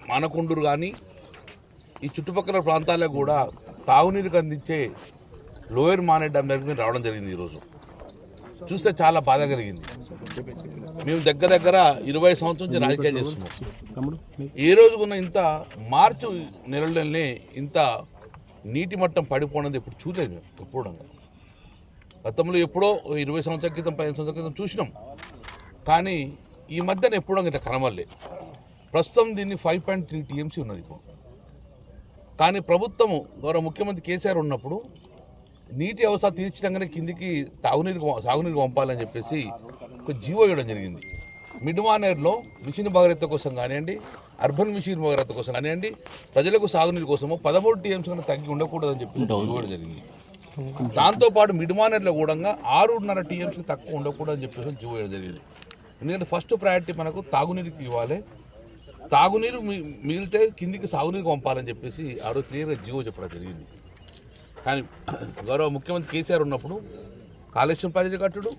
మానకొండూరు కానీ ఈ చుట్టుపక్కల ప్రాంతాలకు కూడా తాగునీరుకు అందించే లోయర్ మానే డ్యామ్ దగ్గరికి రావడం జరిగింది. ఈరోజు చూస్తే చాలా బాధ కలిగింది. మేము దగ్గర 20 సంవత్సరం నుంచి రాజకీయాలు చేస్తున్నాం. ఏ రోజుకున్న ఇంత మార్చి నెలలోనే ఇంత నీటి మట్టం పడిపోవడం ఎప్పుడు చూడలేదు మేము. ఎప్పుడు గతంలో ఎప్పుడో 20 సంవత్సరాల క్రితం 15 సంవత్సరాల క్రితం చూసినాం, కానీ ఈ మధ్యన ఎప్పుడో ఇట్లా కనబడలే. ప్రస్తుతం దీన్ని 5.3 TMC ఉన్నది ఇప్పుడు. కానీ ప్రభుత్వము గౌరవ ముఖ్యమంత్రి కేసీఆర్ ఉన్నప్పుడు నీటి అవసరం తీర్చడంగానే కిందికి సాగునీరు పంపాలని చెప్పేసి ఒక జీవో ఇవ్వడం జరిగింది. మిడ్ మానేర్లో మిషన్ భగీరథ కోసం కానివ్వండి, అర్బన్ మిషన్ భగీరథ కోసం కానివ్వండి, ప్రజలకు సాగునీరు కోసము 13 TMC కన్నా తగ్గి ఉండకూడదని చెప్పి ఇవ్వడం జరిగింది. దాంతోపాటు మిడ్ మానేర్లో కూడా 6.5 TMC తక్కువ ఉండకూడదని చెప్పేసి జీవో ఇవ్వడం జరిగింది. ఎందుకంటే ఫస్ట్ ప్రయారిటీ మనకు తాగునీరుకి ఇవ్వాలి, తాగునీరు మిగిలితే కిందికి సాగునీరు పంపాలని చెప్పేసి ఆ రోజు క్లియర్గా జీవో చెప్పడం జరిగింది. కానీ గౌరవ ముఖ్యమంత్రి కేసీఆర్ ఉన్నప్పుడు కాళేశ్వరం ప్రాజెక్టు కట్టడు,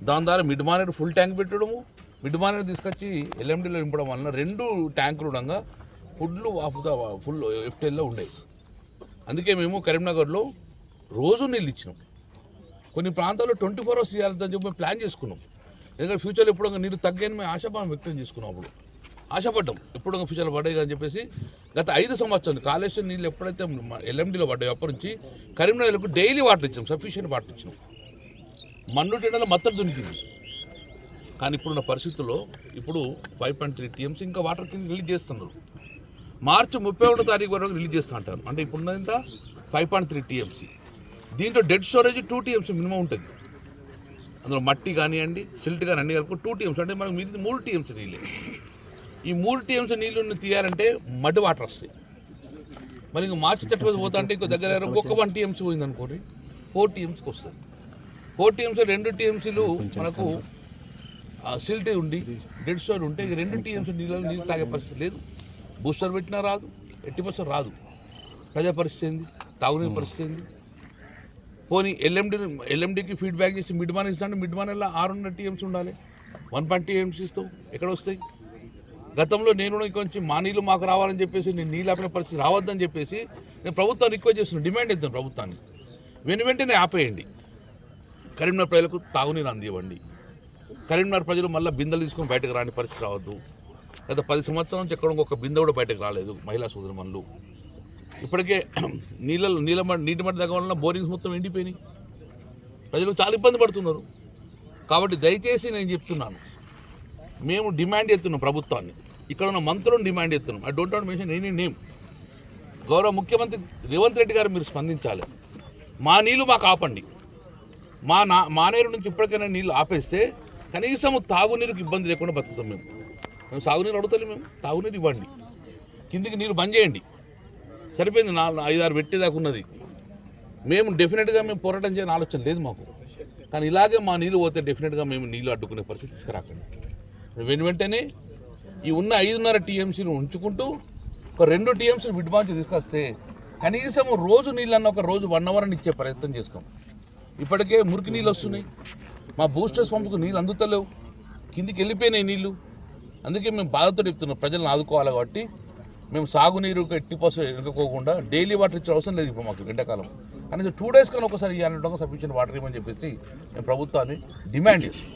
దాని ద్వారా మిడ్ మానేర్ ఫుల్ ట్యాంక్ పెట్టడము, మిడ్ మానేర్ తీసుకొచ్చి LMDలో నింపడం వలన 2 ట్యాంకులు ఉండగా ఫుల్ FTLలో ఉండేవి. అందుకే మేము కరీంనగర్లో రోజు నీళ్ళు ఇచ్చినాం. కొన్ని ప్రాంతాల్లో 24 hours చేయాలని చెప్పి మేము ప్లాన్ చేసుకున్నాం. ఎందుకంటే ఫ్యూచర్లో ఎప్పుడో నీళ్ళు తగ్గాయని మేము ఆశాభావం వ్యక్తం చేసుకున్నాం. అప్పుడు ఆశపడ్డాం ఎప్పుడో ఫ్యూచర్లో పడ్డాయి అని చెప్పేసి. గత 5 సంవత్సరాలు కాళేశ్వరం నీళ్ళు ఎప్పుడైతే LMDలో పడ్డాయో అప్పటి నుంచి కరీంనగర్కు డైలీ వాటర్ ఇచ్చాం, సఫిషియెంట్ వాటర్ ఇచ్చినాం. మన్ను టెండలో మత్తడి దునికింది. కానీ ఇప్పుడున్న పరిస్థితుల్లో ఇప్పుడు 5.3 TMC ఇంకా వాటర్ కింద రిలీజ్ చేస్తున్నారు. మార్చి 31వ తారీఖు వరకు రిలీజ్ చేస్తూ అంటారు. అంటే ఇప్పుడున్నంత 5.3 TMC. దీంట్లో డెడ్ స్టోరేజ్ 2 TMC మినిమం ఉంటుంది. అందులో మట్టి కానివ్వండి, సిల్ట్ కానీ అన్ని కలుపు 2 TMC, అంటే మనకు మిగిలింది 3 TMC నీళ్ళే. ఈ 3 TMC నీళ్ళని తీయాలంటే మడ్డి వాటర్ వస్తాయి. మరి ఇంక మార్చి 31 పోతా అంటే ఇంకో దగ్గర ఒక 1 TMC పోయింది అనుకోండి, 4 TMCకి వస్తుంది. 4 TMC 2 TMCలు మనకు సిల్ట్ ఉండి డెడ్ స్టోర్ ఉంటే ఇక 2 TMC నీళ్ళు తాగే పరిస్థితి లేదు. బూస్టర్ పెట్టినా రాదు, 80% రాదు. ప్రజా పరిస్థితి ఏంది, తాగునీరు పరిస్థితి ఏంది? పోనీ LMDకి ఫీడ్బ్యాక్ చేసి మిడ్ మానేర్ ఇస్తాంటే మిడ్ మానేర్లో 6.5 TMC ఉండాలి, 1.2 TMC ఇస్తావు, ఎక్కడ వస్తాయి? గతంలో నేను కొంచెం మా నీళ్ళు మాకు రావాలని చెప్పేసి నేను నీళ్ళు ఆపిన పరిస్థితి రావద్దని చెప్పేసి నేను ప్రభుత్వాన్ని రిక్వెస్ట్ చేస్తున్నాను, డిమాండ్ చేస్తాను ప్రభుత్వాన్ని. వెంటనే ఆపేయండి, కరీంనగర్ ప్రజలకు తాగునీరు అందివ్వండి. కరీంనగర్ ప్రజలు మళ్ళీ బిందెలు తీసుకొని బయటకు రాని పరిస్థితి రావద్దు. గత 10 సంవత్సరాల నుంచి ఎక్కడ ఒక బిందె కూడా బయటకు రాలేదు మహిళా సోదరుమణులు. ఇప్పటికే నీటి మట్టి తగ్గ వలన బోరింగ్స్ మొత్తం ఎండిపోయినాయి, ప్రజలు చాలా ఇబ్బంది పడుతున్నారు. కాబట్టి దయచేసి నేను చెప్తున్నాను, మేము డిమాండ్ చేస్తున్నాం ప్రభుత్వాన్ని, ఇక్కడ ఉన్న మంత్రులను డిమాండ్ చేస్తున్నాం. I don't want mention any name. గౌరవ ముఖ్యమంత్రి రేవంత్ రెడ్డి గారు మీరు స్పందించాలి. మా నీళ్లు మాకు ఆపండి. మానేరు నుంచి ఇప్పటికైనా నీళ్ళు ఆపేస్తే కనీసం తాగునీరుకి ఇబ్బంది లేకుండా బతుకుతాం. మేము సాగునీరు అడుగుతాం, మేము తాగునీరు ఇవ్వండి, కిందికి నీళ్ళు బంద్ చేయండి, సరిపోయింది. 5-6 పెట్టేదాకా ఉన్నది. మేము డెఫినెట్గా మేము పోరాటం చేయని ఆలోచన లేదు మాకు. కానీ ఇలాగే మా నీళ్ళు పోతే డెఫినెట్గా మేము నీళ్ళు అడ్డుకునే పరిస్థితి తీసుకురాకండి. వెంటనే ఈ ఉన్న 5.5 TMCను ఉంచుకుంటూ ఒక 2 TMC మిడ్ మానేర్ తీసుకొస్తే కనీసం రోజు నీళ్ళన్న ఒక రోజు 1 hour అని ఇచ్చే ప్రయత్నం చేస్తాం. ఇప్పటికే మురికి నీళ్ళు వస్తున్నాయి, మా బూస్టర్స్ పంపుకు నీళ్ళు అందుతలేవు, కిందికి వెళ్ళిపోయినాయి నీళ్ళు. అందుకే మేము బాధతో చెప్తున్నాం, ప్రజలను ఆదుకోవాలి. కాబట్టి మేము సాగునీరు 80% ఎదుర్కోకుండా డైలీ వాటర్ ఇచ్చే అవసరం లేదు ఇప్పుడు మాకు ఎండాకాలం. కనీసం 2 days కానీ ఒకసారి ఇవ్వాలంటే సఫిషియెంట్ వాటర్ ఇవ్వమని చెప్పేసి మేము ప్రభుత్వాన్ని డిమాండ్ చేస్తాం.